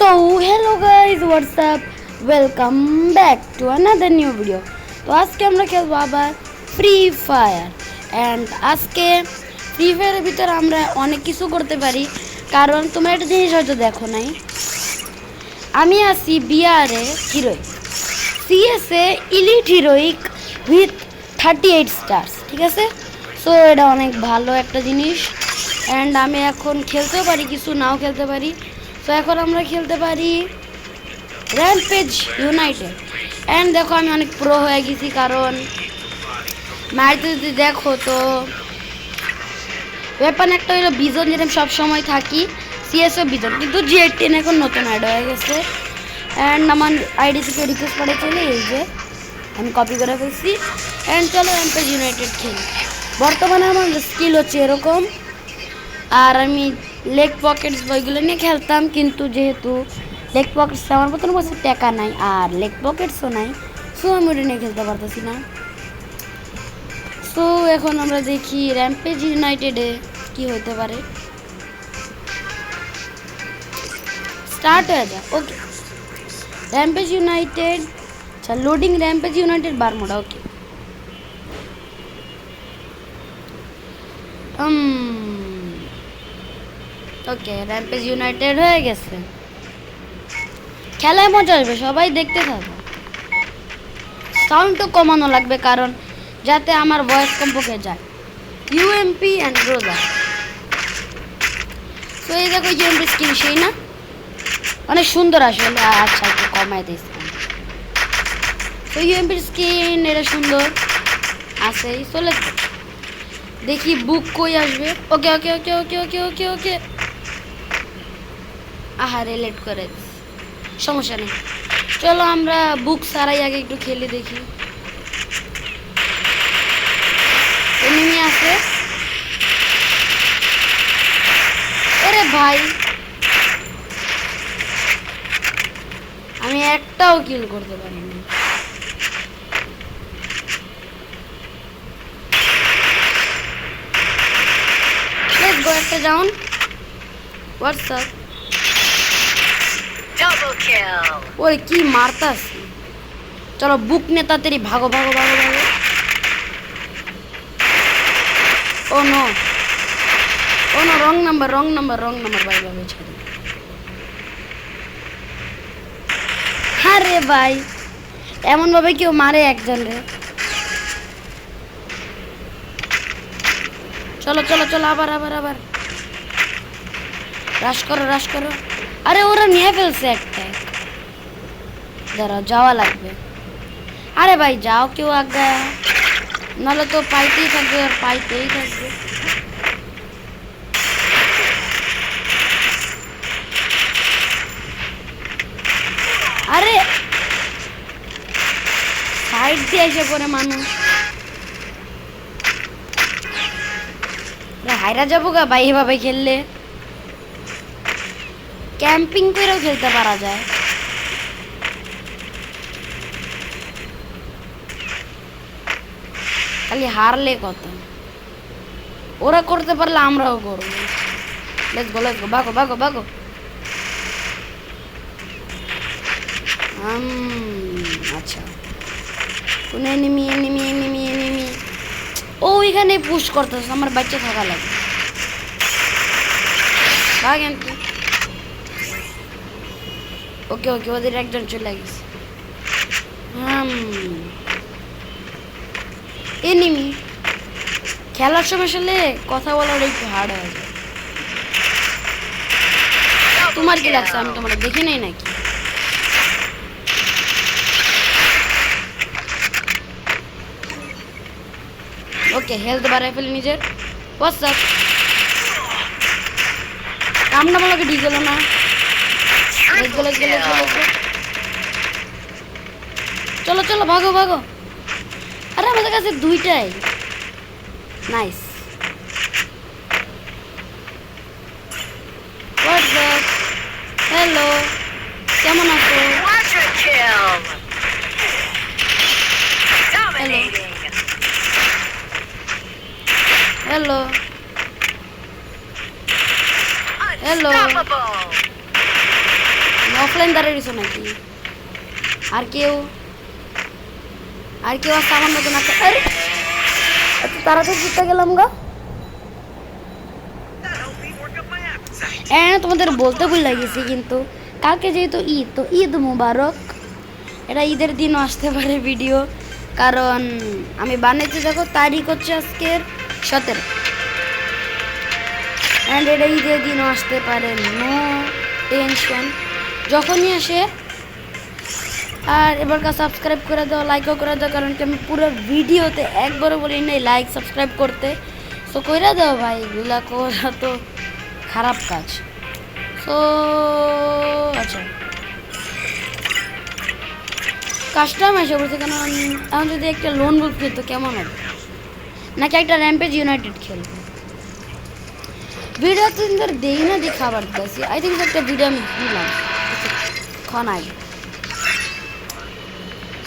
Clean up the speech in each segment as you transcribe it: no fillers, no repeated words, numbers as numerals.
So hello guys, what's up? Welcome back to another new video. তো আজকে আমরা খেলবো আবার ফ্রি ফায়ার অ্যান্ড আজকে ফ্রি ফায়ারের ভিতরে আমরা অনেক কিছু করতে পারি, কারণ তোমরা একটা জিনিস হয়তো দেখো নাই। আমি আছি বিআরে heroic, CSA elite heroic with 38 stars, ঠিক আছে। সো এটা অনেক ভালো একটা জিনিস অ্যান্ড আমি এখন খেলতেও পারি, কিছু নাও খেলতে পারি। তো এখন আমরা খেলতে পারি র্যাম্পেজ ইউনাইটেড অ্যান্ড দেখো আমি অনেক প্রো হয়ে গেছি, কারণ মারতে যদি দেখো তো ওয়েপন একটা হলো বিজন, যেটা আমি সবসময় থাকি, সিএসও বিজন, কিন্তু জি18 এখন নতুন অ্যাড হয়ে গেছে অ্যান্ড আমার আইডিসিকে রিকোয়েস্ট করে চলে, এই যে আমি কপি করে ফেলছি অ্যান্ড চলো র্যাম্পেজ ইউনাইটেড খেলি। বর্তমানে আমার স্কিল হচ্ছে এরকম, আর আমি লেগ পকেটস বইগুলো নিয়ে খেলতাম, কিন্তু যেহেতু লেগ পকেটস আমার মতন বছর টাকা নাই আর লেগ পকেটসও নাই, সো আমি ওটা নিয়ে খেলতে পারতেছি না। সো এখন আমরা দেখি র্যাম্পেজ ইউনাইটেডে কি হতে পারে। স্টার্ট হয়ে যায়। ওকে, র্যাম্পেজ ইউনাইটেড, আচ্ছা লোডিং র্যাম্পেজ ইউনাইটেড বারমোডা। ওকে, ওকে র্যাম্পেজ ইউনাইটেড হয়ে গেছে। খেলায় মজা আসবে, সবাই দেখতে থাকবে। সাউন্ডও কমানো লাগবে, কারণ যাতে আমার ভয়েস কমপক্ষে যায়। ইউএমপি অ্যান্ড রোজা, তো এই দেখো ইউএমপি স্কিন, সেই না অনেক সুন্দর আসলে। আচ্ছা একটু কমাই দিয়েছি। তো ইউএমপি স্কিন এটা সুন্দর আছে। চলে দেখি বুক কই আসবে। ওকে ওকে ওকে ওকে ওকে ওকে ওকে আহারে লেট করে সমস্যা নেই, চলো আমরা বুক সারাই আগে একটু খেলে দেখি। এনিমি আছে, আরে ভাই আমি একটাও কিল করতে পারিনি। লেটস গো, একটা ডাউন। হোয়াটসঅ্যাপ ওরে কি মারতাস। চলো বুক নে তাড়াতাড়ি, ভাগো ভাগো ভাগো ভাগো। Oh no oh no, wrong number wrong number wrong number, ভাই ভাই ছেড়ে। হ্যাঁ রে ভাই, এমন ভাবে কেউ মারে একজন রে। চলো চলো চলো, আবার আবার আবার রাশ করো রাশ করো। আরে ওরা নিয়ে ফেলছে একটা, দাঁড়াও যাওয়া লাগবে। আরে ভাই যাও কেউ আগে, নাহলে তো পাইতেই থাকবে আর পাইতেই থাকবে। আরে সাইড দিয়ে এসে পড়ে মানুষ, হাইরা যাবো গা ভাই। এভাবে খেললে ক্যাম্পিং করেও খেলতে পারা যায়। খালি হারলে কত, ওরা করতে পারলে আমরাও করবো। লেটস গো লেটস গো, ভাগো ভাগো ভাগো। আচ্ছা কোন এনিমি এনিমি এনিমি এনিমি, ও ওইখানে পুশ করতেছে, আমার বাচ্চা থাকা লাগে। ভাগেন তো। ওকে ওকে, ওদের একজন চলে গেছে। এনিমি খেলার সময় আসলে কথা বলার একটু হার্ড হয়ে যায়। তোমার কি লাগছে, আমি তোমার দেখি নাই নাকি? ওকে হেলথ বাড়াই ফেলি নিজের। হোয়াটসঅ্যাপ কামনা বলাকে ঠিক গেল না। চলো চলো ভাগো ভাগো। আরে আমাদের কাছে দুইটাই। নাইস। হোয়াটসঅ্যাপ হ্যালো, কেমন আছো? হ্যালো হ্যালো, অফলাইন দাঁড়িয়ে রয়েছো নাকি? আর কেউ আছে আমার মতন আছে? এত তাড়াতাড়ি জিতে গেলাম গা। হ্যাঁ, তোমাদের বলতে ভুল লাগিয়েছি, কিন্তু কালকে যেহেতু ঈদ, তো ঈদ মুবারক। এটা ঈদের দিনও আসতে পারে ভিডিও, কারণ আমি বানাইতে দেখো তারিখ হচ্ছে আজকের 17, অ্যান্ড এটা ঈদের দিনও আসতে পারে, নো টেনশন, যখনই আসে। আর এবারকার সাবস্ক্রাইব করে দাও, লাইকও করে দাও, কারণ কি আমি পুরো ভিডিওতে একবারও বলি নেই লাইক সাবস্ক্রাইব করতে। সো কইরা দাও ভাই, এগুলা করা তো খারাপ কাজ। সো আচ্ছা, কাস্টম এসে বলছে, কেন এখন যদি একটা লোন বুক খেলতো কেমন হবে, নাকি একটা র্যাম্পেজ ইউনাইটেড খেলবো। ভিডিও তিন ধরে দেই না দিয়ে খাবার দিয়েছি, আই থিঙ্ক একটা ভিডিও আমি দিলাম ক্ষণ আগে।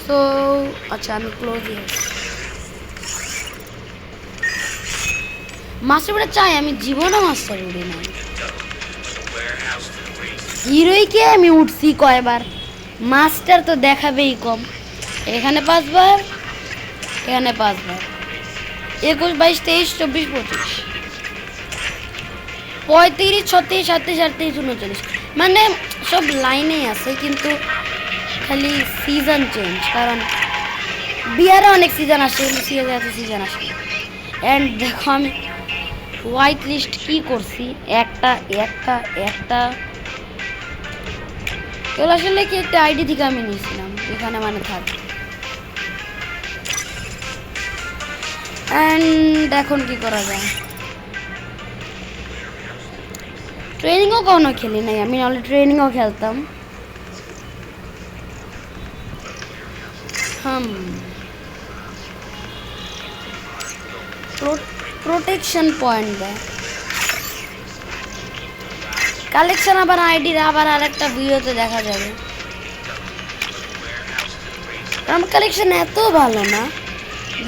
সো আচ্ছা, আমি ক্লোজ মাস্টার উড়ে চাই, আমি জীবনও মাস্টার উড়ি না। হিরোইকে আমি উঠছি কয়বার, মাস্টার তো দেখাবেই কম। এখানে 5 বার, এখানে 5 বার, 21, 22, 23, 24, 25, 35, 36, 37, 38, 39, মানে সব লাইনেই আছে, কিন্তু খালি সিজন চেঞ্জ, কারণ বিহারে অনেক সিজন আসে, সিরিয়ালে এত সিজন আসে। অ্যান্ড দেখো আমি হোয়াইট লিস্ট কি করছি, একটা এগুলো আসলে কি একটা আইডি থেকে আমি নিয়েছিলাম, এখানে মানে থাকে। অ্যান্ড এখন কি করা যায়, ট্রেনিংও কখনো খেলি নাই আমি, নাহলে ট্রেনিংও খেলতাম। প্রোটেকশন পয়েন্ট দেয়, কালেকশন আবার আইডির আবার আরেকটা ভিডিওতে দেখা যাবে। আমার কালেকশন এত ভালো না,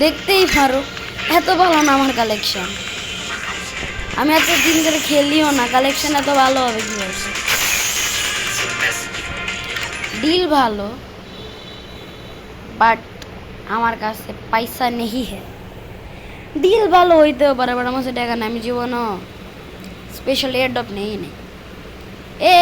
দেখতেই পারো এত ভালো না আমার কালেকশন। আমি এত দিন ধরে খেলিও না, কালেকশন এত ভালো হবে কি বলছে। ডিল ভালো, বাট আমার কাছে পয়সা নেই হে। ডিল ভালো হইতেও পারে, বাট আমার কাছে টাকা না, আমি জীবনও স্পেশাল এয়ারড্রপ নেই। এ